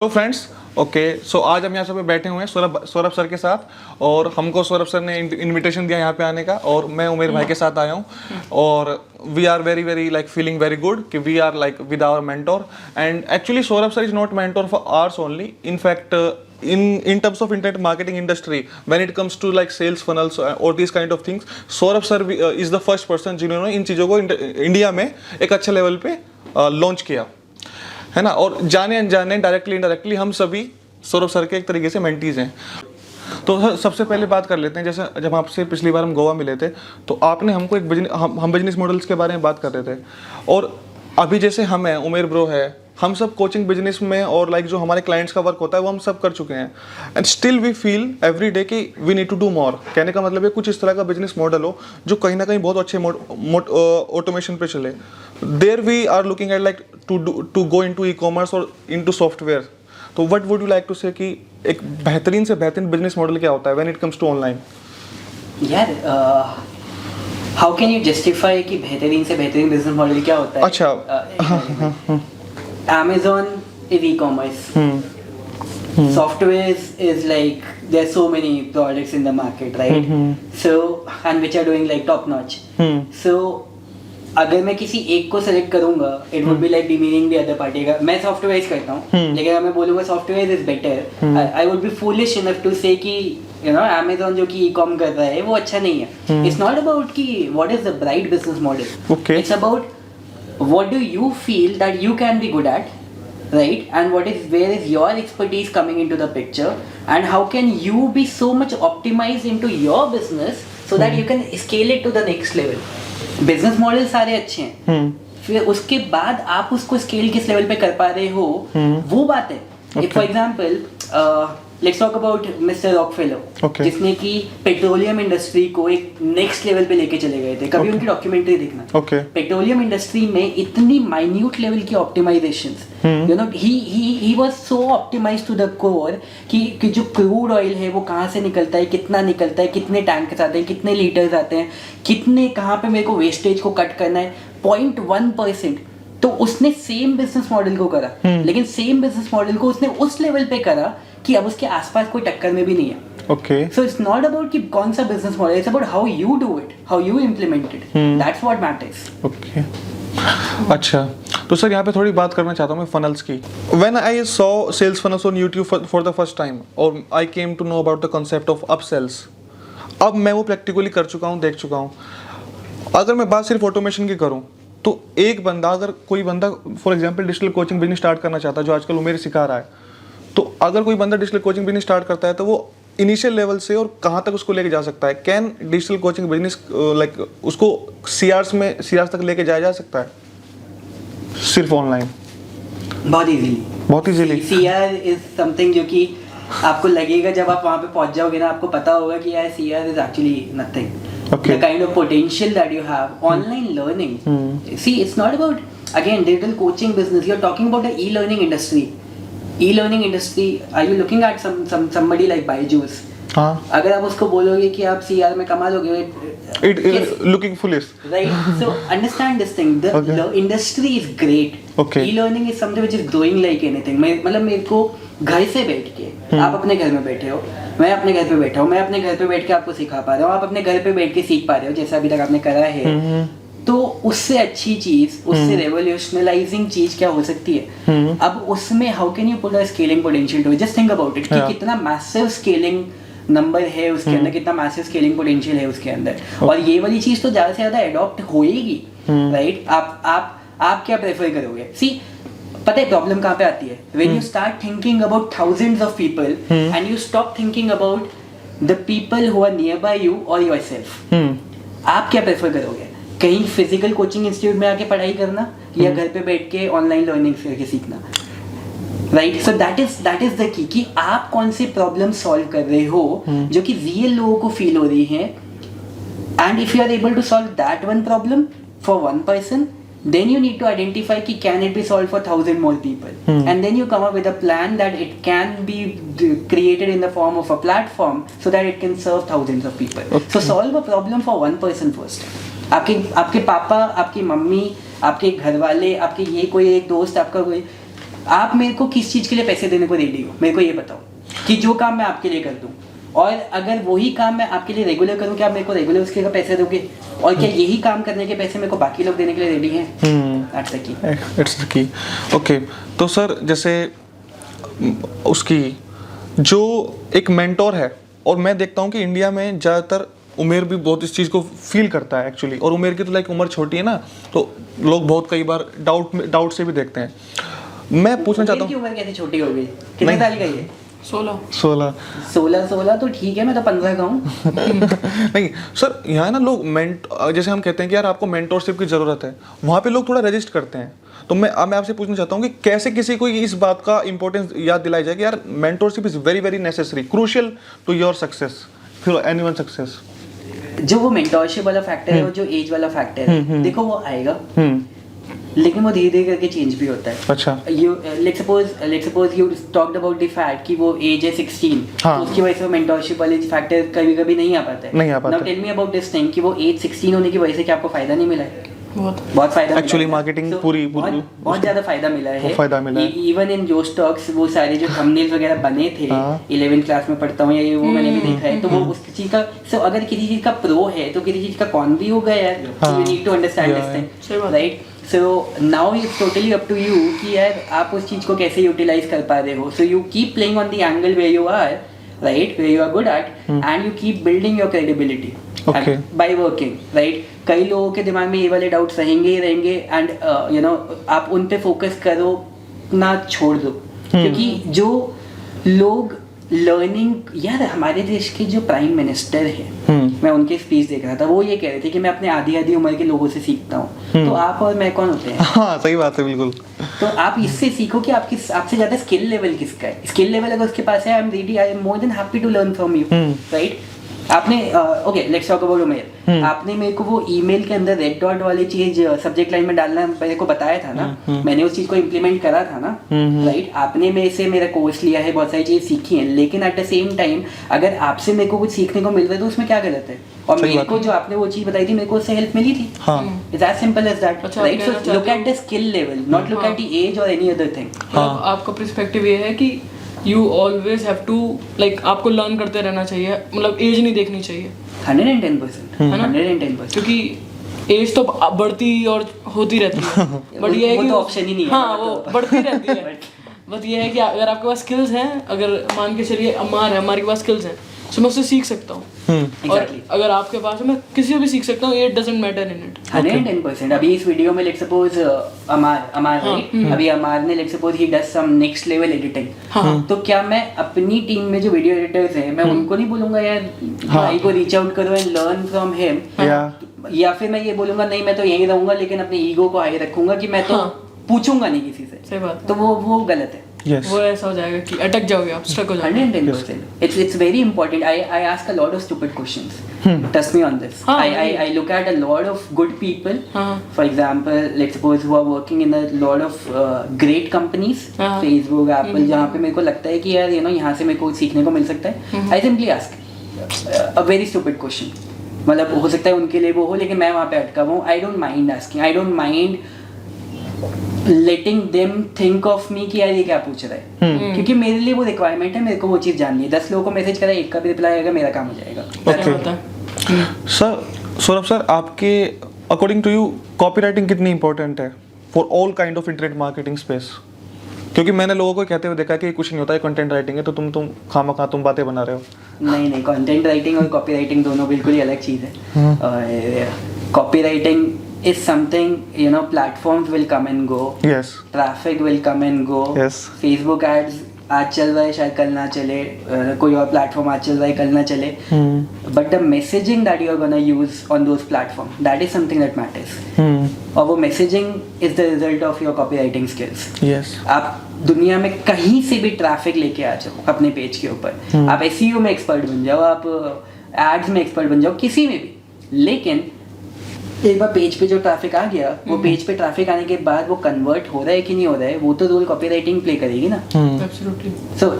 तो friends okay so आज हम यहाँ सब बैठे हुए हैं सौरभ सर के साथ और हमको सौरभ सर ने इनविटेशन दिया यहाँ पे आने का और मैं उमेर भाई के साथ आया हूँ और we are very very like feeling very good कि we are like with our mentor and actually Saurabh sir is not mentor for ours only in fact in terms of internet marketing industry when it comes to like sales funnels or these kind of things Saurabh sir is the first person जिन्होंने इन चीज़ों को India में एक अच्छे level पे launch किया है ना। और जाने अनजाने डायरेक्टली इनडायरेक्टली हम सभी सौरभ सर के एक तरीके से मेंटीज हैं। तो सबसे पहले बात कर लेते हैं, जैसे जब आपसे पिछली बार हम गोवा मिले थे तो आपने हमको एक हम बिजनेस मॉडल्स के बारे में बात कर रहे थे और अभी जैसे हम हैं, उमेर ब्रो है, हम सब कोचिंग बिजनेस में और लाइक जो हमारे क्लाइंट्स का वर्क होता है वो हम सब कर चुके हैं and still we feel every day कि we need to do more. कहने का मतलब है कुछ इस तरह का बिजनेस मॉडल हो जो कहीं ना कहीं बहुत अच्छे ऑटोमेशन पे चले। There we are looking at like to go into e-commerce और इनटू सॉफ्टवेयर। तो what would you like to say कि एक बेहतरीन से बेहतरीन बिजनेस मॉडल क्या होता है when it comes to online? यार हाउ कैन यू जस्टिफाई कि बेहतरीन से बेहतरीन बिजनेस मॉडल क्या होता है? अच्छा Amazon is e-commerce. Software is like there are so many products in the market, right? So and which are doing like top notch. So अगर मैं किसी एक को सेलेक्ट करूंगा it would be like demeaning the other party. मैं software करता हूँ लेकिन अगर मैं बोलूँगा software is better, I would be foolish enough to say कि you know Amazon जो कि e-com कर रहा है वो अच्छा नहीं है. It's not about कि what is the right business model. Okay. It's about what do you feel that you can be good at, right? And where is your expertise coming into the picture, and how can you be so much optimized into your business so that you can scale it to the next level? Business model सारे अच्छे हैं, फिर उसके बाद आप उसको scale किस level पे कर पा रहे हो वो बात है. If for example let's talk about Mr. Rockefeller, जिसने की पेट्रोलियम इंडस्ट्री को एक नेक्स्ट लेवल पे लेके चले गए थे. कभी उनकी डॉक्यूमेंट्री देखना. पेट्रोलियम इंडस्ट्री में इतनी माइन्यूट लेवल की optimisations, you know he was so optimised to the core कि जो क्रूड ऑयल है वो कहाँ से निकलता है, कितना निकलता है, कितने टैंक्स आते हैं, कितने लीटर्स आते हैं, कितने कहाँ पे मेरे को वेस्टेज को कट करना है, 0.1%. तो उसने सेम बिजनेस मॉडल को करा लेकिन सेम बिजनेस मॉडल को उसने उस लेवल पे करा कि अब उसके आसपास कोई टक्कर में भी नहीं है. Okay so it's not about कि कौन सा business model, it's about how you do it, how you implement it. That's what matters. Okay अच्छा, तो सर यहाँ पे थोड़ी बात करना चाहता हूँ मैं फनल्स की. When I saw sales funnels on YouTube for the first time और I came to know about the concept of upsells. अब मैं वो प्रैक्टिकली कर चुका हूँ, देख चुका हूँ. अगर मैं बात सिर्फ ऑटोमेशन की करूँ तो एक बंदा, अगर कोई बंदा for example digital coaching business start करना चाहता है जो आजकल उमेर सिखा रहा है, तो अगर कोई बंदा डिजिटल कोचिंग बिजनेस स्टार्ट करता है तो वो इनिशियल लेवल से और कहाँ तक उसको लेके जा सकता है? Can digital coaching business like उसको सीआर्स तक लेके जाया जा सकता है सिर्फ ऑनलाइन? बहुत इजीली. सीआर इज समथिंग जो कि आपको लगेगा जब आप वहाँ पे पहुँच जाओगे ना, आपको पता होगा कि यार CR is actually nothing. The kind of potential that you have. Online learning. See, it's not about, again, digital coaching business. You're talking about the e-learning industry. E-learning industry, are you looking at somebody like Byju's? अगर आप उसको बोलोगे कि आप CR में कमा लोगे, it is looking foolish. Right. So understand this thing. The industry is great. Okay. E-learning is something which is growing like anything. मतलब मेरे को घर से बैठ के, आप अपने घर में बैठे हो, मैं अपने घर पे बैठा हूँ, मैं अपने घर पे बैठ के आपको सिखा पा रहा हूँ, आप अपने घर पे बैठ के सीख पा रहे हो जैसा अभी तक आपने करा है. तो उससे अच्छी चीज, उससे रेवोल्यूशनलाइजिंग चीज क्या हो सकती है? अब उसमें how can you put a scaling potential to it? Just think about it कि कितना मैसिव स्केलिंग नंबर है उसके अंदर, कितना मैसिव स्केलिंग पोटेंशियल है उसके अंदर. और ये वाली चीज तो ज्यादा से ज्यादा अडॉप्ट होएगी, राइट? आप क्या प्रेफर करोगे? सी, पता है प्रॉब्लम कहाँ पे आती है? When you start thinking about thousands of people and you stop thinking about the people who are nearby you or yourself. आप क्या प्रेफर करोगे? कहीं फिजिकल कोचिंग इंस्टीट्यूट में आके पढ़ाई करना या घर पे बैठ के ऑनलाइन लर्निंग करके सीखना? Right. So that is the key कि आप कौन से प्रॉब्लम सॉल्व कर रहे हो जो कि रियल लोगों को फील हो रही है. And if you are able to solve that one problem for one person, then you need to identify कि can it be solved for 1,000 more people, and then you come up with a plan that it can be created in the form of a platform so that it can serve thousands of people. So solve a problem for one person first. आपके पापा, आपकी mummy, आपके घर वाले, आपके ये कोई एक दोस्त, आपका कोई आप मेरे को किस चीज़ के लिए पैसे देने को रेडी हो, मेरे को ये बताओ कि जो काम मैं आपके लिए कर दूँ, और अगर वही काम मैं आपके लिए रेगुलर करूँ, क्या आप मेरे को रेगुलर उसके पैसे दोगे, और क्या यही काम करने के पैसे मेरे को बाकी लोग देने के लिए रेडी हैं? It's the key. ओके, तो सर जैसे उसकी जो एक मेंटोर है, और मैं देखता हूँ कि इंडिया में ज़्यादातर उमेर भी बहुत इस चीज़ को फील करता है एक्चुअली, और उमेर की तो लाइक उम्र छोटी है ना, तो लोग बहुत कई बार डाउट से भी देखते हैं। मैं पूछना चाहता हूँ, उम्र कैसे छोटी हो गई, कितने साल का ये? 16 तो ठीक है, मैं तो 15 का हूँ। नहीं सर, यहाँ ना लोग जैसे हम कहते हैं कि यार आपको मेंटोरशिप की ज़रूरत है, वहाँ पे लोग थोड़ा रेजिस्ट करते हैं। तो मैं आपसे पूछना चाहता हूँ कि कैसे किसी को इस बात का इंपॉर्टेंस याद दिलाई जाए कि यार mentorship is very very necessary, crucial to your success, for anyone success. जो वो मेंटोरशिप वाला फैक्टर है और जो एज वाला फैक्टर है, देखो वो आएगा, लेकिन वो धीरे धीरे करके चेंज भी होता है। अच्छा, let's suppose you talked about the fact कि वो एज है 16, हाँ, तो उसकी वजह से वो मेंटोरशिप वाले फैक्टर कभी कभी नहीं आ पाता है। Now tell me about this thing कि वो एज 16 होने की वजह से क्या आपको फायदा नहीं मिला है? बहुत फायदा एक्चुअली मार्केटिंग पूरी बहुत ज्यादा फायदा मिला है। फायदा मिला है। इवन इन जो स्टॉक्स वो सारे जो थंबनेल्स वगैरह बने थे, 11th क्लास में पढ़ता हूँ या वो मैंने भी देखा है, तो वो उस चीज का अगर किसी चीज का प्रो है तो किसी चीज का कॉन भी होगा यार, you need to understand this thing, right? So now it's totally up to you कि यार आप उस चीज को कैसे यूटिलाइज कर पा रहे हो। So you keep playing on the angle where you are, right, where you are good at, and you keep building your credibility by working, right? कई लोगों के दिमाग में ये वाले डाउट्स रहेंगे ही रहेंगे, एंड यू नो आप उन पे फोकस करो ना, छोड़ दो, क्योंकि जो लोग लर्निंग, यार हमारे देश के जो प्राइम मिनिस्टर है, मैं उनके स्पीच देख रहा था, वो ये कह रहे थे कि मैं अपने आधी उम्र के लोगों से सीखता हूँ। तो आप और मैं कौन होते हैं? हाँ, सही बात है, बिल्कुल। तो आप इससे सीखो कि आपसे ज्यादा स्किल लेवल किसका है। स्किल लेवल अगर उसके पास है, I am more than happy to learn from you, right? आपने okay, let's talk about Umer. आपने मेरे को वो ईमेल के अंदर रेड डॉट वाली चीज सब्जेक्ट लाइन में डालना मेरे को बताया था ना, मैंने उस चीज को इम्प्लीमेंट करा था ना, राइट? आपने मेरे से मेरा कोर्स लिया है, बहुत सारी चीजें सीखी हैं, लेकिन एट द सेम टाइम अगर आपसे मेरे को कुछ सीखने को मिल रहा है तो उसमें क्या गलत है? और मेरे को जो आपने वो चीज बताई थी, मेरे को उससे हेल्प मिली थी। It's as simple as that, right? So look at the skill level, not look at the age or any other thing. आपका पर्सपेक्टिव ये है कि you always have to like आपको लर्न करते रहना चाहिए, मतलब एज नहीं देखनी चाहिए। 110%, 110%, क्योंकि एज तो बढ़ती और होती रहती है, बट ये है कि वो तो ऑप्शन ही नहीं है। हाँ, वो बढ़ती रहती है। बट ये है कि अगर आपके पास स्किल्स हैं, अगर मान के चलिए हमारे पास स्किल्स हैं, तो मैं उससे सीख सकता हूँ। और अगर आपके पास है, मैं किसी से भी सीख सकता हूँ, it doesn't matter in it. 110%। अभी इस वीडियो में लेट्स सपोज अमार अभी अमार ने let's suppose he does some next level editing, तो क्या मैं अपनी टीम में जो वीडियो एडिटर्स हैं, मैं उनको नहीं बोलूंगा यार भाई को रीच आउट करो एंड लर्न फ्रॉम हिम, या फिर मैं ये बोलूंगा नहीं मैं तो यहीं रहूंगा लेकिन अपने ईगो को हाई रखूंगा कि मैं तो पूछूंगा नहीं किसी से? सही बात। तो वो गलत है। Yes. वो ऐसा हो जाएगा कि अटक जाओगे आप, स्टक हो जाओगे। 110%. It's very important. I ask a lot of stupid questions. Trust me on this. I look at a lot of good people. For example, let's suppose who are working in a lot of great companies, Facebook, Apple, जहाँ पे मेरे को लगता है कि यार यहाँ से मेरे को सीखने को मिल सकता है. I simply ask a very stupid question. मतलब हो सकता है उनके लिए वो हो, लेकिन मैं वहाँ पे अटका हुआ हूँ. I don't mind asking. I don't mind letting them think of me कि यार ये क्या पूछ रहा है, क्योंकि मेरे लिए वो रिक्वायरमेंट है, मेरे को वो चीज़ जाननी है. 10 लोगों को मैसेज करा, एक का भी रिप्लाई आएगा, मेरा काम हो जाएगा. सर सौरभ सर, आपके अकॉर्डिंग टू यू कॉपीराइटिंग कितनी इंपॉर्टेंट है for all kind of internet marketing space? क्योंकि मैंने लोगों को कहते हुए देखा कि कुछ नहीं होता है, कंटेंट राइटिंग है, तो तुम खामखा तुम बातें बना रहे हो. नहीं, कंटेंट राइटिंग और कॉपी राइटिंग दोनों बिल्कुल ही अलग चीज़ है. Copy writing is something, platforms will come and go. Yes. Traffic will come and go. Yes. Facebook ads आज चल रहा है, शायद कल ना चले, कोई और प्लेटफॉर्म आज चल रहा है, कल ना चले. But the messaging that you are gonna use on those platforms, that is something that matters. और वो messaging is the result of your copywriting skills. Yes. आप दुनिया में कहीं से भी ट्रैफिक लेके आ जाओ अपने पेज के ऊपर, आप SEO में एक्सपर्ट बन जाओ, आप एड्स में एक्सपर्ट बन जाओ, किसी में भी, लेकिन एक बार पेज पे जो ट्रैफिक आ गया, वो पेज पे ट्रैफिक आने के बाद वो कन्वर्ट हो रहा है कि नहीं हो रहा है, वो तो रोल कॉपीराइटिंग प्ले करेगी ना. Absolutely. So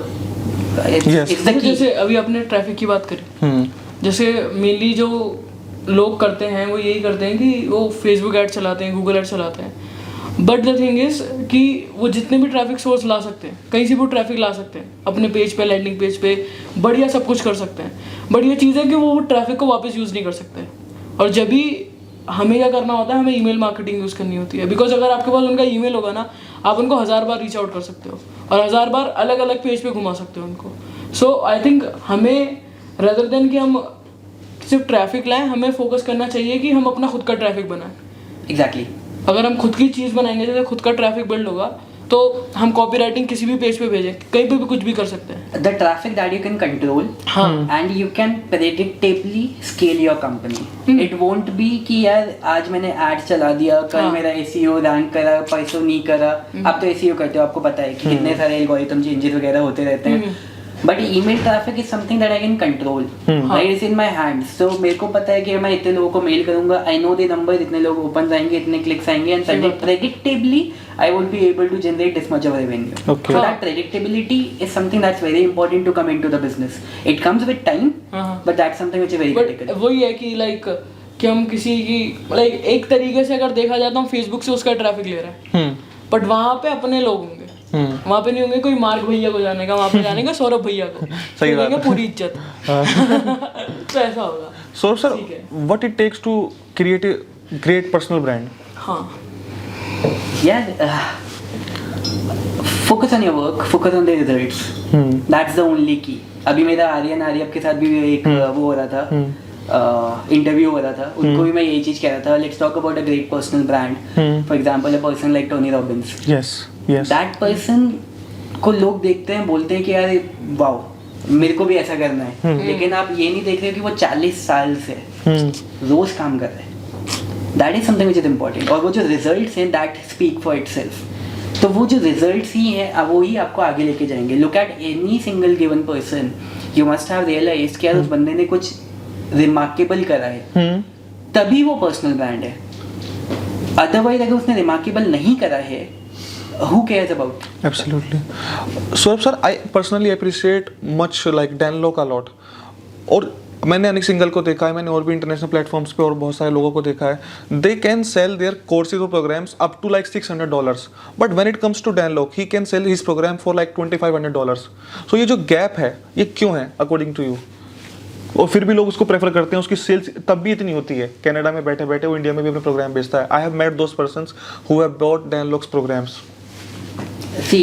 it's the key. जैसे अभी आपने ट्रैफिक की बात करी, जैसे मेनली जो लोग करते हैं वो यही करते हैं कि वो फेसबुक ऐड चलाते हैं, गूगल ऐड चलाते हैं, बट द थिंग इज कि वो जितने भी ट्रैफिक सोर्स ला सकते हैं, कहीं से भी ट्रैफिक ला सकते हैं अपने पेज पे, लैंडिंग पेज पे, बढ़िया सब कुछ कर सकते हैं। बट ये चीज़ है कि वो ट्रैफिक को वापस यूज़ नहीं कर सकते। और जब भी हमें क्या करना होता है, हमें ईमेल मार्केटिंग यूज़ करनी होती है। बिकॉज अगर आपके पास उनका ईमेल होगा ना, आप उनको 1000 बार रीच आउट कर सकते हो और 1000 बार अलग अलग पेज पे घुमा सकते हो उनको। सो आई थिंक हमें रेदर देन कि हम सिर्फ ट्रैफिक लाएं, हमें फोकस करना चाहिए कि हम अपना खुद का ट्रैफिक बनाएं। एग्जैक्टली। अगर हम खुद की चीज़ बनाएंगे, जैसे खुद का ट्रैफिक बिल्ड होगा, तो हम कॉपी राइटिंग किसी भी पेज पे भेजें, कहीं पे भी कुछ भी कर सकते हैं। The traffic that you can control and you can predictably scale your company. It won't be कि यार आज मैंने एड चला दिया, कल मेरा एसईओ रैंक करा, परसों नहीं करा। आप तो एसईओ करते हो, आपको पता है कि कितने सारे एल्गोरिथम चेंजेस वगैरह होते रहते हैं। But email traffic is something that I can control, right? Is in my hands. So मेरे को पता है कि मैं इतने लोगों को मेल करूंगा, आई नो द नंबर, इतने लोग ओपन आएंगे, इतने क्लिक्स आएंगे, and predictably I would be able to generate this much of revenue. Okay. So that predictability is something that's very important to come into the business. It comes with time, but that's something which is very but critical. वही है कि like कि हम किसी की like एक तरीके से अगर देखा जाए तो हम फेसबुक से उसका ट्रैफिक ले रहे हैं, बट वहाँ पे अपने लोग होंगे, वहाँ पे नहीं होंगे कोई मार्क भैया को जाने का, वहाँ पे जाने का सौरभ भैया को, सही बात है। पूरी इज्जत। तो ऐसा होगा। So sir, what it takes to create a great personal brand? हाँ, Yeah, focus on your work, focus on the results. That's the only key. अभी मेरा आर्यन आर्यप के साथ भी एक वो हो रहा था, इंटरव्यू हो रहा था, उनको भी मैं यही चीज कह रहा था, let's talk about a great personal brand. For example a person like Tony Robbins. Yes, yes. That person को लोग देखते हैं, बोलते हैं कि यार वाओ मेरे को भी ऐसा करना है, लेकिन आप ये नहीं देख रहे हो कि वो 40 साल से रोज काम कर रहे हैं। That is something which is important. और वो जो रिजल्ट्स हैं दैट स्पीक फॉर इटसेल्फ। तो वो जो रिजल्ट्स ही हैं, अब वो ही आपको आगे लेके जाएंगे। Look at any single given person, you must have realised कि यार उस बंदे ने कुछ रिमार्केबल करा है, तभी वो पर्सनल ब्रांड है। अदरवाइज अगर उसने रिमार्केबल नहीं करा है, who cares about? Absolutely. So sir, I personally appreciate much like Dan Lok a lot. और मैंने अनेक सिंगल को देखा है, मैंने और भी इंटरनेशनल प्लेटफॉर्म्स पे और बहुत सारे लोगों को देखा है। They can sell their courses और programs up to like $600, but when it comes to Dan Lok he can sell his program for like $2500. So ये जो गैप है ये क्यों है अकॉर्डिंग टू यू? और फिर भी लोग उसको प्रेफर करते हैं, उसकी सेल्स तब भी इतनी होती है। कनाडा में बैठे बैठे वो इंडिया में भी अपने प्रोग्राम बेचता है। I have met those persons who have bought Dan Lok's programs. See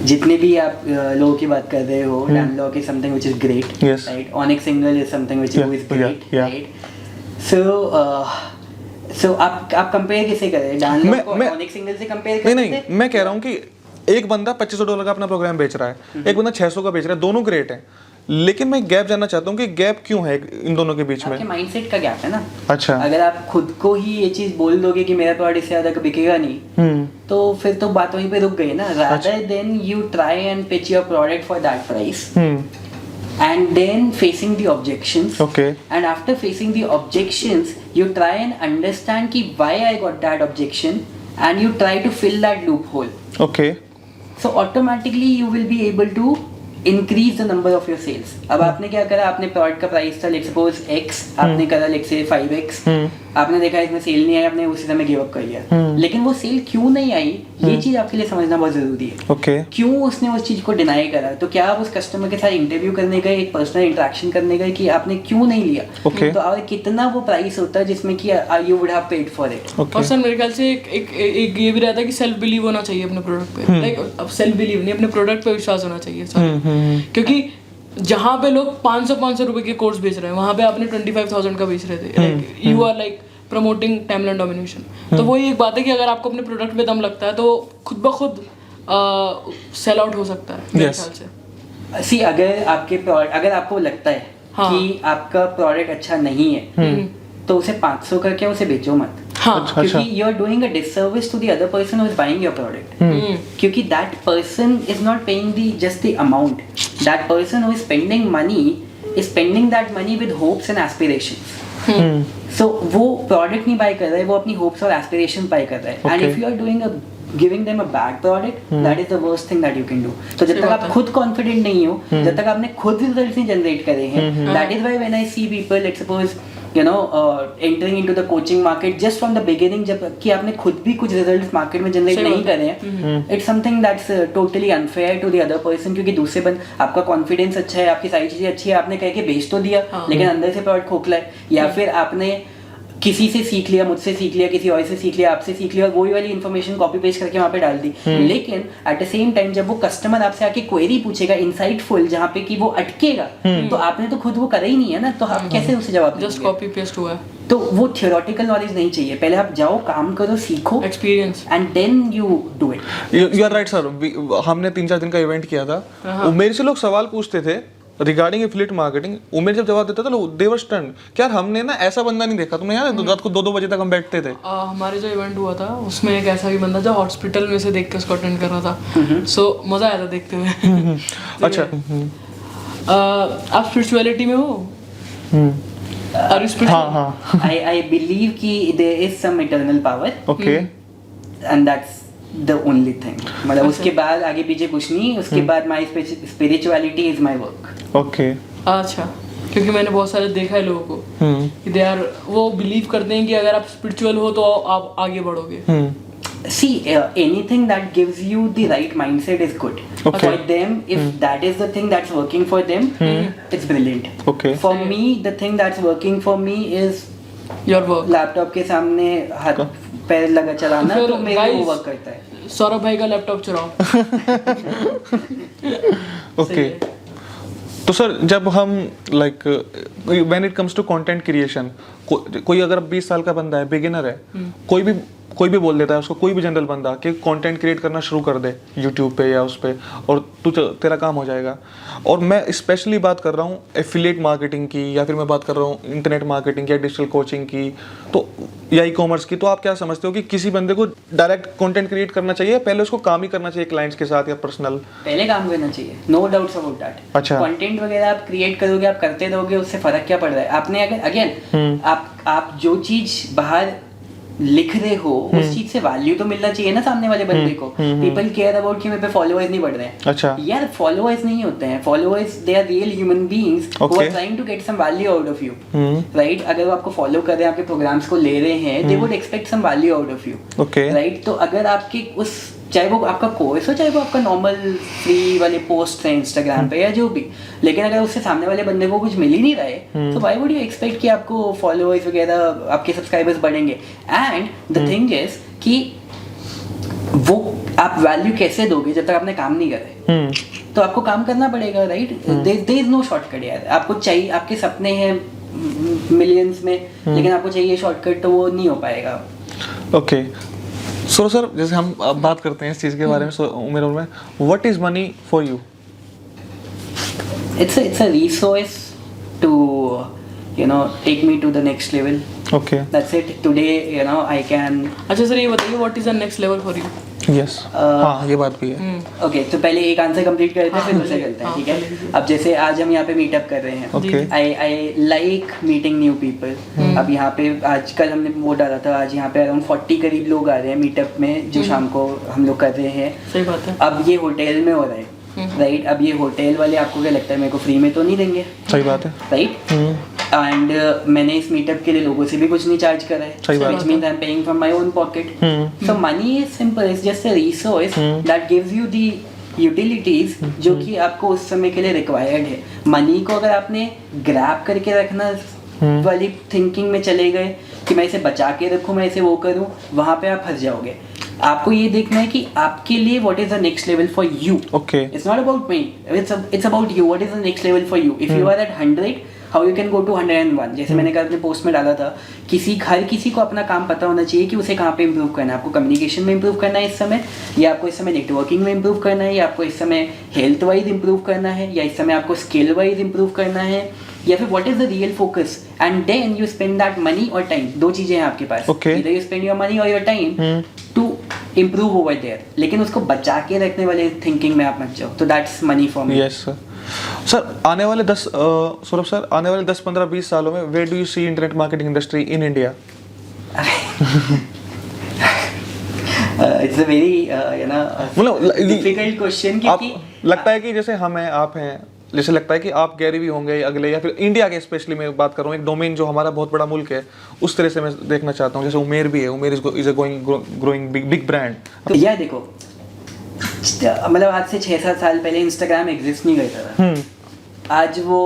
जितने भी आप लोगों की बात कर रहे हो, Dan Lok is something which is great, Yes. Right? Anik Singal is something which is great, yeah. Right? So आप कंपेयर किसे कर रहे हैं? डैन लॉक को ऑनिक सिंगल से कंपेयर कर नहीं, मैं कह रहा हूँ कि एक बंदा $2500 का अपना प्रोग्राम बेच रहा है, एक बंदा 600 का बेच रहा है, दोनों ग्रेट हैं, लेकिन मैं गैप जानना चाहता हूँ कि गैप क्यों है इन दोनों के बीच में? आपके माइंडसेट का गैप है ना। अच्छा। अगर आप खुद को ही ये चीज बोल दोगे कि मेरा प्रोडक्ट इससे ज्यादा बिकेगा नहीं, तो फिर तो बात वहीं पे रुक गई ना। Rather than you try and pitch your product for that price and then facing the objections. Okay. And after facing the objections, you try and understand ki why I got that objection, and you try to fill that loophole. Okay. So automatically you will be able to increase the number of your sales. अब आपने क्या करा, आपने product का price था let's suppose X, आपने करा let's say 5X, आपने देखा इसमें सेल नहीं आई, आपने उसी समय गिव अप कर दिया। लेकिन वो सेल क्यों नहीं आई, ये चीज आपके लिए समझना बहुत जरूरी है। Okay. क्यों उसने उस चीज को डिनाई करा? तो क्या आप उस कस्टमर के साथ इंटरव्यू करने गए, एक पर्सनल इंटरेक्शन करने गए कि आपने क्यों नहीं लिया? Okay. तो और कितना वो प्राइस होता है जिसमें कि you would have paid for it. Okay. और सर मेरे ख्याल से एक ये भी रहता है कि सेल्फ बिलीव होना चाहिए अपने प्रोडक्ट पे। लाइक अब सेल्फ बिलीव नहीं, अपने प्रोडक्ट पे विश्वास होना चाहिए सर। क्योंकि जहाँ पे लोग 500 रुपए के कोर्स बेच रहे हैं, वहाँ पे आपने 25,000 का बेच रहे थे। You are like promoting timeline domination. तो वही एक बात है कि अगर आपको अपने प्रोडक्ट पे दम लगता है तो खुद ब खुद सेल आउट हो सकता है मेरे ख्याल से। सी अगर आपको लगता है कि आपका प्रोडक्ट अच्छा नहीं है, तो उसे 500 का क्या, उसे बेचो मत। क्योंकि you are doing a disservice to the other person who is buying your product. क्योंकि that person is not paying just the amount, that person who is spending money is spending that money with hopes and aspirations. So वो product नहीं bye कर रहा है, वो अपनी hopes और aspiration bye कर रहा है। And if you are doing giving them a bad product, that is the worst thing that you can do. तो जब तक आप खुद confident नहीं हो, जब तक आपने खुद रिजल्ट्स नहीं जनरेट करे हैं, that is why when I see people, let's suppose you know entering into the coaching market just from the beginning, जब कि आपने खुद भी कुछ रिजल्ट्स मार्केट में जनरेट नहीं करे हैं, it's something that's totally unfair to the other person, क्योंकि दूसरे आपका कॉन्फिडेंस अच्छा है, आपकी सारी चीजें अच्छी है, आपने कह के बेच तो दिया लेकिन अंदर से प्रोडक्ट खोखला है, या फिर आपने किसी से सीख लिया, मुझसे सीख लिया, किसी और से सीख लिया, आपसे सीख लिया और वही वाली इन्फॉर्मेशन कॉपी पेस्ट करके वहाँ पे डाल दी। लेकिन एट द सेम टाइम जब वो कस्टमर आपसे आके क्वेरी पूछेगा इनसाइटफुल, जहाँ पे कि वो अटकेगा, तो आपने तो खुद वो करा ही नहीं है ना, तो आप कैसे उसे जवाब जस्ट कॉपी पेस्ट हुआ है। तो वो थियोरेटिकल नॉलेज नहीं चाहिए, पहले आप जाओ, काम करो, सीखो, experience, and then you do it. You are right sir. हमने 3-4 दिन का इवेंट किया था, वो मेरे से लोग सवाल पूछते थे रिगार्डिंग एफिलिएट मार्केटिंग, उमेर जब जवाब देता था दे वर स्टन्ड, क्या हमने ना ऐसा बंदा नहीं देखा, तुमने याद है रात को 2-2 बजे तक हम बैठते थे। हमारे जो इवेंट हुआ था उसमें एक ऐसा भी बंदा जो हॉस्पिटल में से देख के उसको अटेंड कर रहा था, सो मजा आया था देखते हुए। अच्छा, आप स्पिरिचुअलिटी में हो? Are you spiritual? हाँ। I believe कि there is some eternal power, okay, and that's the only thing. मतलब उसके बाद आगे पीछे कुछ नहीं, उसके बाद my spirituality is my work. Okay, अच्छा, क्योंकि मैंने बहुत सारे देखा है लोगों को कि दे आर, वो बिलीव करते हैं कि अगर आप स्पिरिचुअल हो तो आप आगे बढ़ोगे। See, anything that gives you the right mindset is good. Okay. For them, if that is the thing that's working for them, it's brilliant. Okay. For me, the thing that's working for me is your work. Laptop के सामने हाथ पैर लगा चलाना, फिर तो मेरे guys, वो वर्क करता है। सौरभ भाई का लैपटॉप चुराओ। ओके। तो सर जब हम like when it comes to content creation, कोई अगर 20 साल का बंदा है, बिगिनर है, कोई भी बोल देता है उसको, कोई भी जनरल बंदा कि कंटेंट क्रिएट करना शुरू कर दे यूट्यूब पे या उस पे और तेरा काम हो जाएगा। और मैं स्पेशली बात कर रहा हूँ एफिलिएट मार्केटिंग की, या फिर मैं बात कर रहा हूँ इंटरनेट मार्केटिंग या डिजिटल कोचिंग की, तो या ई कॉमर्स की। तो आप क्या समझते हो कि किसी बंदे को डायरेक्ट कंटेंट क्रिएट करना चाहिए, पहले उसको काम ही करना चाहिए क्लाइंट्स के साथ या पर्सनल? पहले काम करना चाहिए, नो डाउट्स अबाउट दैट। अच्छा। कंटेंट वगैरह आप क्रिएट करोगे, आप करते रहोगे, उससे फर्क क्या पड़ रहा है? आपने अगर अगेन आप जो चीज बाहर लिख रहे हो उस चीज से वैल्यू तो मिलना चाहिए ना सामने वाले बंदे को। पीपल केयर अबाउट कि मेरे पे फॉलोअर्स नहीं बढ़ रहे हैं। अच्छा। यार फॉलोअर्स नहीं होते हैं, followers they are real human beings who are trying to get some value out of you, right? अगर वो आपको फॉलो कर रहे हैं, आपके प्रोग्राम्स को ले रहे हैं, they would expect some value out of you, okay, right? तो अगर आपके उस, चाहे वो आपका कोर्स हो, चाहे वो आपका नॉर्मल फ्री वाले पोस्ट है इंस्टाग्राम पे या जो भी, लेकिन अगर उससे सामने वाले बंदे को कुछ मिल ही नहीं रहा है, तो व्हाई वुड यू एक्सपेक्ट कि आपको फॉलोअर्स वगैरह, आपके सब्सक्राइबर्स बढ़ेंगे? एंड द थिंग इज कि वो आप वैल्यू कैसे दोगे जब तक आपने काम नहीं करे? तो आपको काम करना पड़ेगा, right? There is no shortcut यार। आपको चाहिए, आपके सपने हैं मिलियंस में, लेकिन आपको चाहिए शॉर्टकट, तो वो नहीं हो पाएगा। ओके। सो सर जैसे हम अब बात करते हैं इस चीज़ के बारे में, उमेर में, what is money for you? It's a resource to, you know, take me to the next level. Okay. That's it. Today, you know, I can. अच्छा सर ये बताइए, what is the next level for you? Yes, हाँ ये बात भी है। Okay, तो पहले एक आंसर कंप्लीट करते हैं, फिर दूसरे करते हैं, ठीक है? अब जैसे आज हम यहाँ पे मीटअप कर रहे हैं, Okay. I like meeting new people. अब यहाँ पे आजकल हमने वो डाला था, आज यहाँ पे अराउंड 40 करीब लोग आ रहे हैं मीटअप में, जो शाम को हम लोग कर रहे हैं। सही बात है। अब ये होटल में हो रहा है, राइट? अब ये होटल वाले आपको क्या लगता है मेरे को फ्री में तो नहीं देंगे? सही बात है, राइट? एंड मैंने इस मीटअप के लिए लोगों से भी कुछ नहीं चार्ज करा है, सही बात which means I'm paying from my own pocket. So money is simple, it's just a resource that gives you the utilities जो कि आपको उस समय के लिए रिक्वायर्ड है। मनी को अगर आपने ग्रैब करके रखना वाली थिंकिंग में चले गए कि मैं इसे बचा के रखूँ, मैं इसे वो करूँ, वहाँ पे आप फंस जाओगे। आपको ये देखना है कि आपके लिए what is the next level for you. Okay. It's not about me. It's about you. What is the next level for you? If you are at 100, how you can go to 101? जैसे मैंने कल अपने post में डाला था, हर किसी को अपना काम पता होना चाहिए कि उसे कहाँ पे इम्प्रूव करना है। आपको कम्युनिकेशन में इम्प्रूव करना है इस समय, या आपको इस समय नेटवर्किंग में इम्प्रूव करना है, या आपको इस समय हेल्थ वाइज इम्प्रूव करना है, या इस समय आपको स्किल वाइज इम्प्रूव करना है, या फिर what is the real focus? And then you spend that money और टाइम, दो चीजें हैं आपके पास। Okay. You spend your money और your time to improve over there, लेकिन उसको बचा के रखने वाले थिंकिंग में आप मत जाओ। तो that's money for me. Yes sir. Sir आने वाले 10 सौरभ सर, आने वाले 10, 15, 20 सालों में where do you see internet marketing industry in India? It's a very difficult question, क्योंकि लगता है कि जैसे हम हैं, आप हैं, जैसे लगता है कि आप गैरी भी होंगे अगले, या फिर इंडिया के स्पेशली मैं बात कर रहा हूँ, एक डोमेन जो हमारा बहुत बड़ा मुल्क है, उस तरह से मैं देखना चाहता हूँ। जैसे उमेर भी है, उमेर इज ग्रोइंग बिग ब्रांड। तो यार देखो, मतलब आज से 6-7 साल पहले इंस्टाग्राम एग्जिस्ट नहीं करता था, आज वो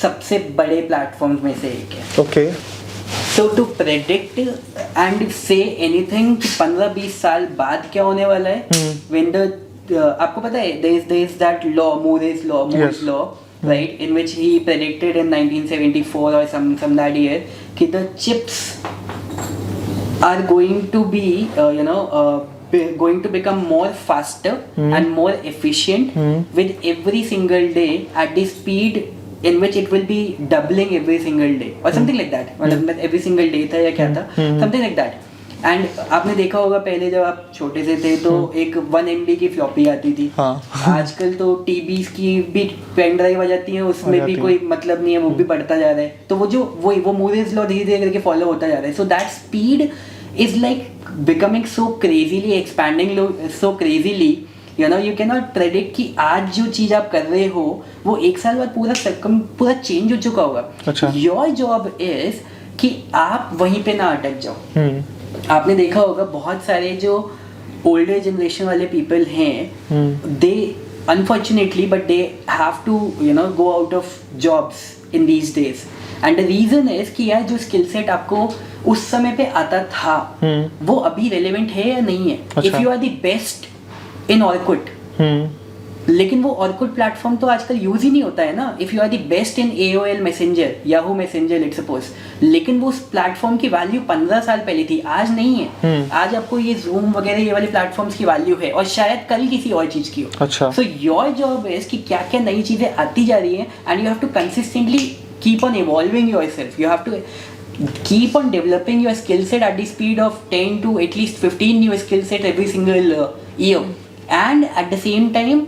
सबसे बड़े प्लेटफॉर्म्स में से एक है। Okay, So to predict and say anything कि 15-20 साल बाद क्या होने वाला है, when the आपको पता है there is that law, Moore's law, right, in which he predicted in 1974 or some that year कि the chips are going to be going to become more faster and more efficient with every single day at the speed in which it will be doubling every single day or something like that, मतलब every single day था या क्या था, something like that. And आपने देखा होगा पहले जब आप छोटे से थे तो एक 1 MB की फ्लॉपी आती थी। आजकल तो टीबीज की भी पेन ड्राइव आ जाती है, उसमें भी कोई मतलब नहीं है, वो भी बढ़ता जा रहा है। तो वो मूरेज लॉ धीरे धीरे करके फॉलो होता जा रहा है। So that speed is like becoming so crazily expanding so crazily, you know, you can not predict कि आज जो चीज आप कर रहे हो वो 1 साल बाद पूरा चेंज हो चुका होगा। योर जॉब इज कि आप वहीं पे ना अटक जाओ। आपने देखा होगा बहुत सारे जो ओल्डर जनरेशन वाले पीपल हैं, they unfortunately but they have to go out of jobs in these days, and the reason is कि यार जो स्किल सेट आपको उस समय पे आता था वो अभी रेलेवेंट है या नहीं है। If you are the best in Orkut, लेकिन वो ऑर्कुट प्लेटफॉर्म तो आजकल यूज ही नहीं होता है ना। If you are the best in AOL messenger, Yahoo messenger let's suppose, लेकिन वो उस प्लेटफॉर्म की वैल्यू 15 साल पहले थी, आज नहीं है। आज आपको ये जूम वगैरह ये वाले प्लेटफॉर्म्स की वैल्यू है और शायद कल किसी और चीज की हो। सो योर जॉब इज कि क्या क्या नई चीजें आती जा रही हैं, and you have to consistently keep on evolving yourself. You have to keep on developing your skill set at the speed of 10 to at least 15 new skill set every single year, and at the same time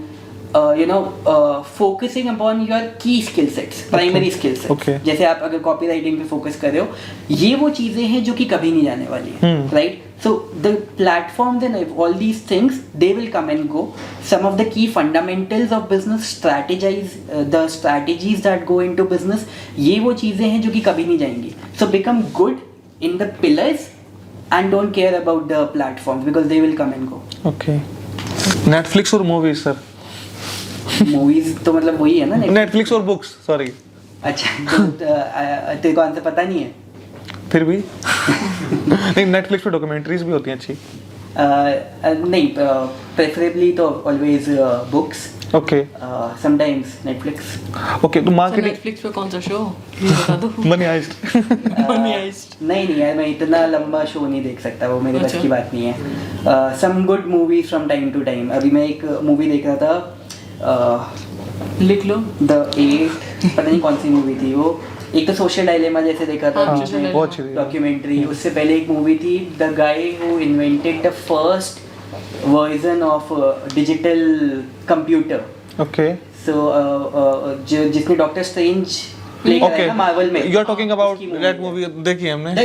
focusing upon your key skill sets, primary skill sets. जैसे आप अगर copy writing पे focus कर रहे हो, ये वो चीजें हैं जो कि कभी नहीं जाने वाली है, right? So the platforms and all these things, they will come and go. Some of the key fundamentals of business, the strategies that go into business, ये वो चीजें हैं जो कि कभी नहीं जाएंगी. So become good in the pillars and don't care about the platforms because they will come and go. Okay. Netflix और movies sir? Movies तो मतलब वही है ना? Netflix और books, sorry. अच्छा, तो तेरे को आंसर पता नहीं है? फिर भी नहीं, नेटफ्लिक्स पे डॉक्यूमेंट्रीज भी होती हैं अच्छी। नहीं, प्रेफरेबली तो always books. Okay, sometimes Netflix. Okay, तो मार्केटिंग नेटफ्लिक्स पे कौन सा शो ये बता दो। Money heist. मनी हाइस्ट नहीं यार, मैं इतना लंबा शो नहीं देख सकता, वो मेरे बस की बात नहीं है। Some good movies from time to time. अभी मैं एक मूवी देख रहा था, लिख लो, द 8, पता नहीं कौन सी मूवी थी वो। एक तो सोशल डायलेमा जैसे देखा था, डॉक्यूमेंट्री। उससे पहले एक मूवी थी, the guy who invented the first version of digital computer. Okay, so जिसने डॉक्टर स्ट्रेंज प्ले करा है ना मार्वल में। You are talking about that movie? देखी है हमने, द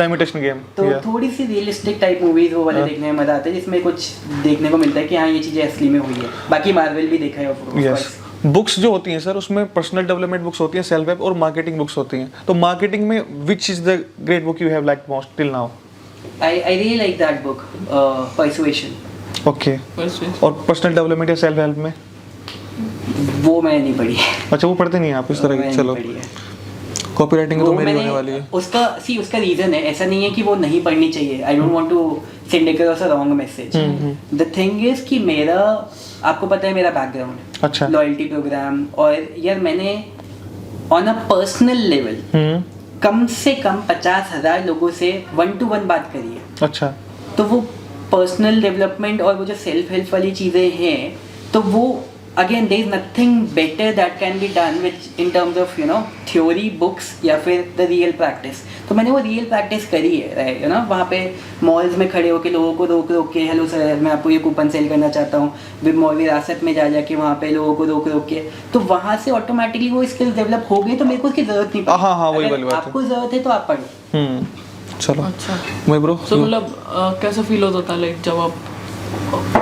इमिटेशन गेम। तो थोड़ी सी रियलिस्टिक टाइप मूवीज वो वाले देखने में मजा आता है, जिसमें कुछ देखने को मिलता है कि हाँ ये चीजें असली में हुई है। बाकी मार्वल भी देखा है ऑफ कोर्स। बुक्स जो होती हैं सर, उसमें पर्सनल डेवलपमेंट बुक्स होती हैं, सेल्फ हेल्प और मार्केटिंग बुक्स होती हैं। तो मार्केटिंग में which is the great book you have liked most till now? I really like that book, persuasion. Okay, और पर्सनल डेवलपमेंट या सेल्फ हेल्प में? वो मैं नहीं पढ़ी। अच्छा, वो पढ़ते नहीं आप इस तरह की? चलो, कॉपी राइटिंग तो मेरी होने वाली है। उसका रीजन है, ऐसा नहीं है कि वो नहीं पढ़नी चाहिए। I don't want to send across a wrong message. The thing is कि मेरा, आपको पता है मेरा बैकग्राउंड, अच्छा, लॉयल्टी प्रोग्राम, और यार मैंने ऑन अ पर्सनल लेवल कम से कम 50,000 लोगों से 1-to-1 बात करी है। अच्छा, तो वो पर्सनल डेवलपमेंट और वो जो सेल्फ हेल्प वाली चीज़ें हैं, तो वो again there is nothing better that can be done with in terms of theory books या फिर द रियल प्रैक्टिस। तो मैंने वो रियल प्रैक्टिस करी है, राइट, वहाँ पे मॉल्स में खड़े होकर लोगों को रोक के, हेलो सर मैं आपको ये कूपन सेल करना चाहता हूँ, विरासत में जाके वहाँ पे लोगों को रोक के, तो वहाँ से ऑटोमेटिकली वो स्किल्स डेवलप हो गई। तो मेरे को उसकी जरूरत नहीं पड़ी। हाँ, वही वाली बात है। आपको जरूरत है तो आप पढ़ो। चलो, अच्छा, मैं ब्रो, तो मतलब कैसा फील होता था लाइक जब आप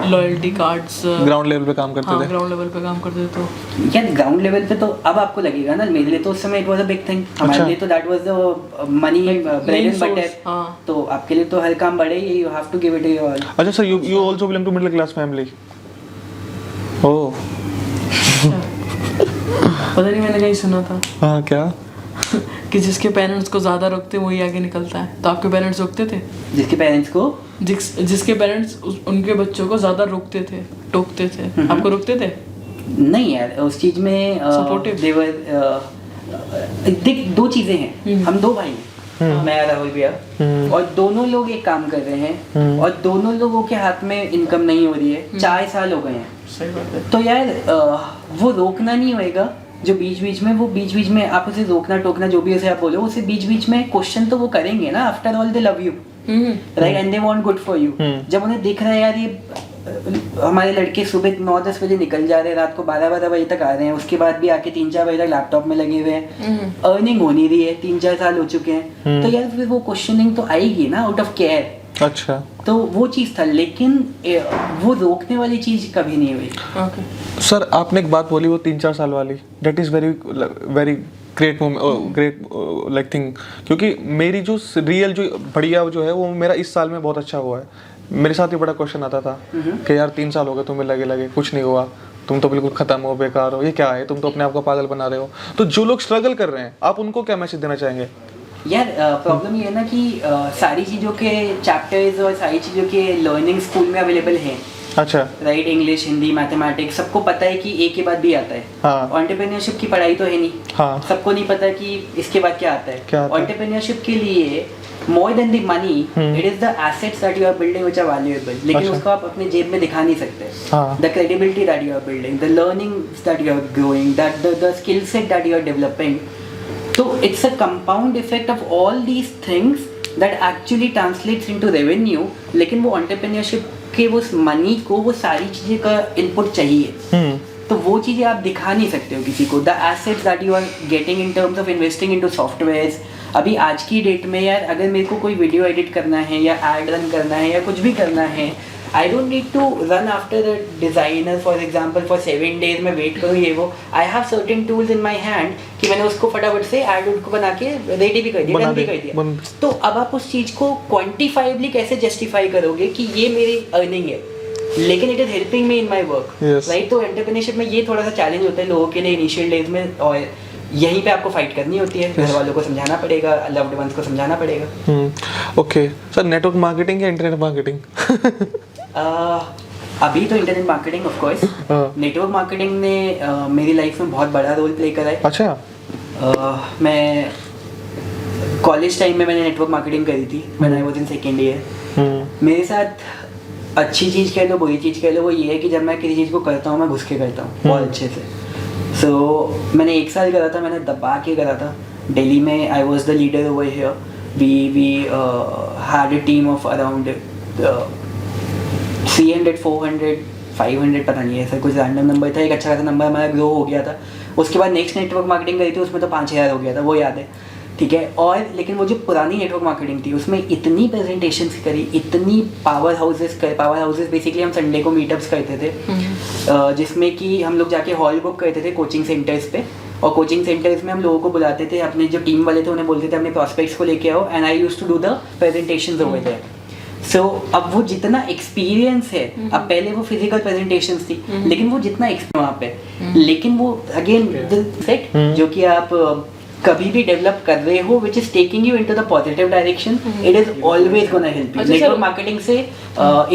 लॉयल्टी कार्ड्स, ग्राउंड लेवल पे काम करते हाँ थे। ग्राउंड लेवल पे काम करते थे। तो यार ग्राउंड लेवल पे तो अब आपको लगेगा ना, मेरे लिए तो उस समय it was a big thing, हमारे अच्छा। लिए तो that was the money bread and source, butter. हाँ। तो आपके लिए तो हर काम बड़े ही, you have to give it your all. अच्छा sir, you also belong to middle class family? Oh पता नहीं, मैंने कहीं सुना था हाँ, क्या? कि जिसके पेरेंट्स को ज्यादा रोकते हैं वही आगे निकलता है। तो आपके पेरेंट्स रोकते थे? जिसके पेरेंट्स को जिसके पेरेंट्स उनके बच्चों को ज्यादा रोकते थे, टोकते थे, आपको रोकते थे? नहीं यार, उस चीज में Supportive. देवर देख, दो चीजें हैं, हम दो भाई हैं, मैं और राहुल भैया, और दोनों लोग एक काम कर रहे हैं और दोनों लोगों के हाथ में इनकम नहीं हो रही है, 4 साल हो गए हैं। सही बात है। तो यार वो रोकना नहीं होएगा, जो बीच बीच में आप उसे रोकना टोकना जो भी उसे आप बोलो, उसे बीच बीच में क्वेश्चन तो वो करेंगे ना। After all they love you, right, and they want good for you. जब उन्हें दिख रहा है यार ये हमारे लड़के सुबह 9-10 बजे निकल जा रहे हैं, रात को 12-12 बजे तक आ रहे हैं, उसके बाद भी आके 3-4 बजे तक लैपटॉप में लगे हुए हैं, अर्निंग हो नहीं रही है, 3-4 साल हो चुके हैं, तो यार फिर वो क्वेश्चनिंग तो आएगी ना, आउट ऑफ केयर। अच्छा, तो वो चीज़ था, लेकिन वो रोकने वाली चीज़ कभी नहीं हुई। ओके सर आपने एक बात बोली वो 3-4 साल वाली, that is very very great great like thing, क्योंकि मेरी जो रियल जो बढ़िया जो है वो मेरा इस साल में बहुत अच्छा हुआ है। मेरे साथ ही बड़ा क्वेश्चन आता था कि यार 3 साल हो गए तुम्हें लगे कुछ नहीं हुआ, तुम तो बिल्कुल खत्म हो, बेकार हो, ये क्या है, तुम तो अपने आप को पागल बना रहे हो। तो जो लोग स्ट्रगल कर रहे हैं, आप उनको क्या मैसेज देना चाहेंगे? यार प्रॉब्लम ये है ना कि सारी चीज़ों के चैप्टर्स और सारी चीज़ों के लर्निंग स्कूल में अवेलेबल हैं, अच्छा, राइट, इंग्लिश, हिंदी, मैथमेटिक्स, सबको पता है कि ए के बाद भी आता है। हाँ। एंटरप्रेन्योरशिप की पढ़ाई तो है नहीं, हाँ। सबको नहीं पता कि इसके बाद क्या आता क्या है। आता है? एंटरप्रेन्योरशिप के लिए more than the money, it is the assets that you are building which are valuable, लेकिन अच्छा। उसको आप अपने जेब में दिखा नहीं सकते। हाँ। The credibility that you are building, the learning that you are growing, that the skill set that you are developing, तो it's a compound effect of all these things that actually translates into revenue. लेकिन वो entrepreneurship के वो money को वो सारी चीज़ें का इनपुट चाहिए, तो वो चीज़ें आप दिखा नहीं सकते हो किसी को। The assets that you are getting in terms of investing into softwares, अभी आज की डेट में यार अगर मेरे को कोई वीडियो एडिट करना है या एड रन करना है या कुछ भी करना है, I don't need to run after a designer for example for 7 days में वेट करूँ ये वो। I have certain tools in my hand कि मैंने उसको फटाफट से एड उनको बना के रेडी भी कर दिया, डन भी कर दिया। तो अब आप उस चीज़ को क्वान्टिफाइबली कैसे जस्टिफाई करोगे कि ये मेरी अर्निंग है, लेकिन it is helping me in my work, Yes. Right. तो एंटरप्रेन्योरशिप में ये थोड़ा सा चैलेंज होता है लोगों के लिए इनिशियल डेज में, और यहीं पे आपको फाइट करनी होती है, घर वालों को समझाना पड़ेगा, लव्ड वंस को समझाना पड़ेगा। ओके सर, नेटवर्क मार्केटिंग या इंटरनेट मार्केटिंग? अभी तो इंटरनेट मार्केटिंग ऑफ कोर्स, हाँ। नेटवर्क मार्केटिंग ने मेरी लाइफ में बहुत बड़ा रोल प्ले करा है। अच्छा, मैं कॉलेज टाइम में मैंने नेटवर्क मार्केटिंग करी थी when I was in second year. मेरे साथ अच्छी चीज़ कह लो बुरी चीज़ कह लो, वो ये है कि जब मैं किसी चीज़ को करता हूँ मैं घुस के करता हूँ बहुत अच्छे से। सो मैंने 1 साल करा था, मैंने दबा के करा था दिल्ली में। I was the leader over here, we had a team of around 300, 400, 500 पता नहीं है, ऐसा कुछ रैंडम नंबर था, एक अच्छा खासा नंबर हमारा ग्रो हो गया था। उसके बाद नेक्स्ट नेटवर्क मार्केटिंग करी थी, उसमें तो 5,000 हो गया था, वो याद है, ठीक है। और लेकिन वो जो पुरानी नेटवर्क मार्केटिंग थी उसमें इतनी प्रेजेंटेशंस करी, इतनी पावर हाउसेस बेसिकली हम संडे को मीटअप्स करते थे, जिसमें कि हम लोग जाके हॉल बुक करते थे कोचिंग सेंटर्स पे, और कोचिंग सेंटर्स में हम लोगों को बुलाते थे, अपने जो टीम वाले थे उन्हें बोलते थे अपने प्रॉस्पेक्ट्स को लेके आओ, and I used to do the presentations over there. So अब वो जितना एक्सपीरियंस है, अब पहले वो फिजिकल प्रेजेंटेशंस थी, लेकिन वो जितना वहाँ पे, लेकिन वो अगेन सेट जो कि आप कभी भी डेवलप कर रहे हो which is taking you into the positive direction, it is always gonna help you. Network marketing से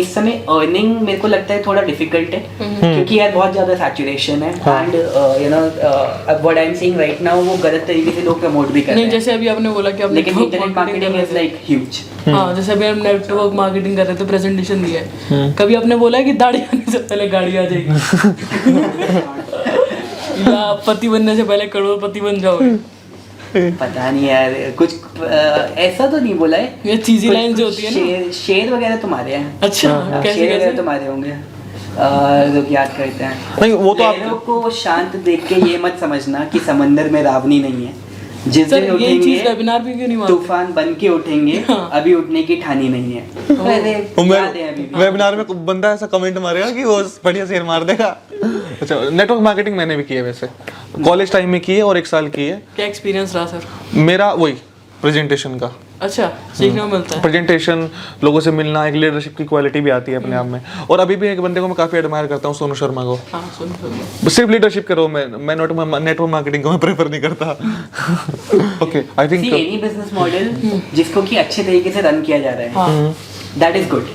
इस समय अर्निंग मेरे को लगता है थोड़ा डिफिकल्ट है, क्योंकि यार बहुत ज्यादा सैचुरेशन है, and you know what I am saying right now वो गलत तरीके से लोग प्रमोट भी कर रहे हैं। जैसे अभी आपने बोला कि आप लेकिन internet marketing is like huge. हाँ, जैसे अभी हम नेटवर्क मार्केटिंग कर रहे थे, प्रेजेंटेशन दिया है, कभी आपने बोला है कि दाढ़ी आने से पहले गाड़ी आ जाएगी या पति बनने से पहले करोड़पति बन जाओगे? पता नहीं यार, कुछ ऐसा तो नहीं बोला है, ये चीजी लाइन जो होती है ना, शेर वगैरह तुम्हारे हैं। अच्छा, कैसे शेर वगैरह कैसे? तुम्हारे होंगे, लोग याद करते हैं। नहीं वो तो आप शेरों को शांत देख के ये मत समझना कि समंदर में रावणी नहीं है, जिस सर दिन ये चीज उठेंगे वेबिनार पे क्यों नहीं मारते? तूफान बन के उठेंगे, अभी उठने की ठानी नहीं है। अरे याद है अभी भी। वेबिनार में बंदा ऐसा कमेंट मारेगा कि वो बढ़िया शेयर मार देगा। अच्छा, नेटवर्क मार्केटिंग मैंने भी की है वैसे, कॉलेज टाइम में की है और 1 साल की है। क्या एक्सपीरियंस रहा सर? मेरा वही प्रेजेंटेशन का, अच्छा, सीखने को मिलता है। प्रेजेंटेशन, लोगों से मिलना, एक लीडरशिप की क्वालिटी भी आती है अपने आप में। और अभी भी एक बंदे को मैं काफी एडमायर करता हूँ, सोनू शर्मा को। हाँ सुन सिर्फ लीडरशिप करो, मैं नेटवर्क मार्केटिंग को मैं प्रेफर नहीं करता। Okay, I think See, any business model जिसको कि अच्छे तरीके से रन किया जा रहा है, that is good.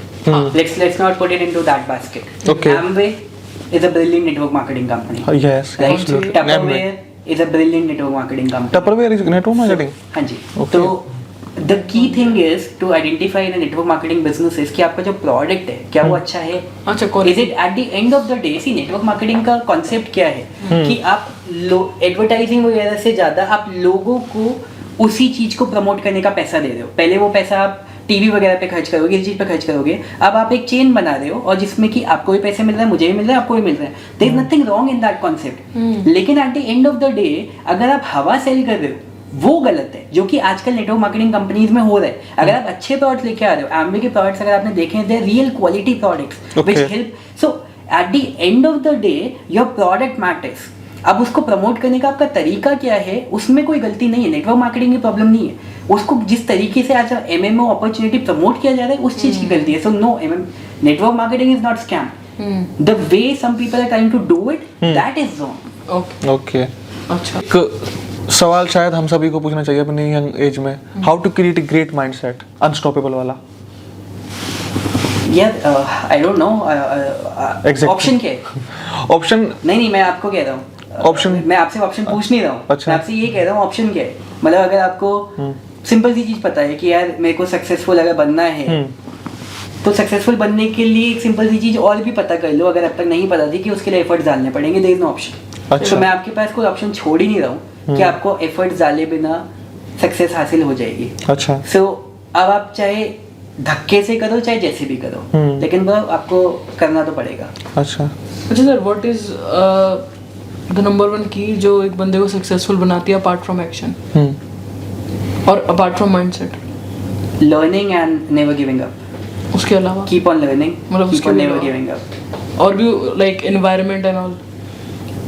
Let's not put it into that basket. Okay. Amway is a brilliant network marketing company. Yes, Right? Absolutely. Tupperware is a brilliant network marketing company. Tupperware is network marketing. हाँ जी। Okay. तो the key thing is to identify in a network marketing business is कि आपका जो product है क्या वो अच्छा है। अच्छा, Is it at the end of the day, see network marketing का कॉन्सेप्ट क्या है कि आप एडवर्टाइजिंग वगैरह से ज्यादा आप लोगों को उसी चीज को प्रमोट करने का पैसा दे रहे हो। पहले वो पैसा आप टीवी वगैरह पे खर्च करोगे, इस चीज पे खर्च करोगे। अब आप एक चेन बना रहे हो और जिसमें कि आपको भी पैसे मिल रहे हैं, मुझे भी मिल रहा है, आपको भी मिल रहा है। There is nothing wrong in that concept. लेकिन at the end of the day अगर आप हवा सेल कर रहे हो वो गलत है, जो कि आजकल नेटवर्क मार्केटिंग कंपनीज में हो रहा है। अगर आप अच्छे प्रोडक्ट्स लेके आ रहे हो, एम्वे के प्रोडक्ट्स अगर आपने देखे हैं, they real quality products which help. So at the end of the day your product matters. अब उसको प्रमोट करने का आपका तरीका क्या है, उसमें कोई गलती नहीं है, नेटवर्क मार्केटिंग की प्रॉब्लम नहीं है। उसको जिस तरीके से आज एमएमओ अपॉर्चुनिटी प्रमोट किया जा रहा है उस चीज की गलती है। So no, network marketing is not scam. The way some people are trying to do it, that is wrong. Okay okay, अच्छा। एक सवाल शायद हम सभी को पूछना चाहिए अपनी यंग एज में, how to create a great mindset, unstoppable वाला। यार I don't know Exactly. Option क्या है? ऑप्शन नहीं मैं आपको कह रहा हूँ Option? मैं आपसे ऑप्शन पूछ नहीं रहा हूँ। अच्छा। मैं आपसे ये कह रहा हूँ ऑप्शन क्या है। मतलब अगर आपको सिंपल सी चीज पता है कि यार मेरे को सक्सेसफुल अगर बनना है तो सक्सेसफुल बनने के लिए एक सिंपल सी चीज और भी पता कर लो, अगर अब तक नहीं पता थी कि उसके लिए एफर्ट्स डालने पड़ेंगे। There is no option. अच्छा। तो मैं आपके पास कोई ऑप्शन छोड़ ही नहीं रहा हूँ कि आपको एफर्ट्स डाले बिना सक्सेस हासिल हो जाएगी। अच्छा, सो अब आप चाहे धक्के से करो चाहे जैसे भी करो, लेकिन वो आपको करना तो पड़ेगा। अच्छा sir, what is the number 1 की जो एक बंदे को सक्सेसफुल बनाती है अपार्ट फ्रॉम एक्शन और apart from mindset? Learning and never giving up. उसके अलावा कीप ऑन लर्निंग, मतलब कीप उसके ऑन नेवर अलावा? Giving up. और भी लाइक एनवायरनमेंट एंड ऑल।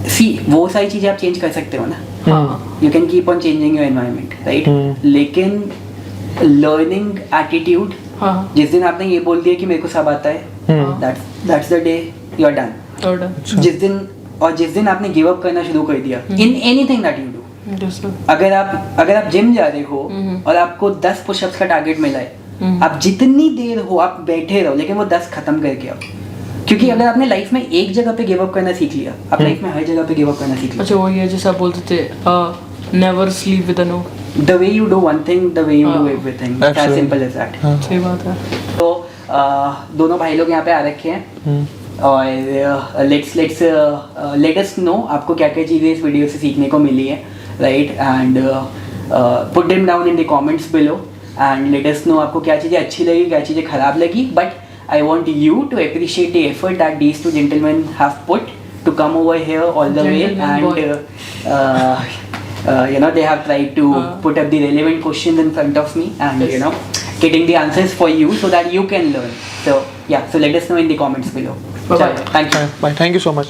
सी वो सारी चीजें आप चेंज कर सकते हो ना। हाँ, you can keep on changing your environment, right. लेकिन लर्निंग एटीट्यूड, हाँ, जिस दिन आपने ये बोल दिया कि मेरे को सब आता है, that's the day you are done. Third जिस दिन आपने गिव अप करना शुरू कर दिया in anything that you do. है सर। अगर आप जिम जा रहे हो और आपको 10 पुशअप्स का टारगेट मिला है, आप जितनी देर हो आप बैठे रहो, लेकिन वो 10 खत्म करके आओ। क्योंकि अगर आपने लाइफ में एक जगह पे गिव अप करना सीख लिया, आप लाइफ में हर जगह पे गिव अप करना सीख लिया। अच्छा, वो ये जैसे आप बोलते थे never sleep with a no. The way you do one thing, the way you do everything, as Absolutely. Simple as that. सही बात है। तो दोनों भाई लोग यहाँ पे आ रखे हैं और लेट अस नो आपको क्या क्या चीज़ें इस वीडियो से सीखने को मिली है, right. And put them down in the comments below and let us know आपको क्या चीज़ें अच्छी लगी, क्या चीज़ें खराब लगी। But I want you to appreciate the effort that these two gentleman have put to come over here all the way, and you know, they have tried to put up the relevant questions in front of me and you know, getting the answers for you so that you can learn. So yeah, so let us know in the comments below. Bye-bye. Thank you. Bye, thank you so much.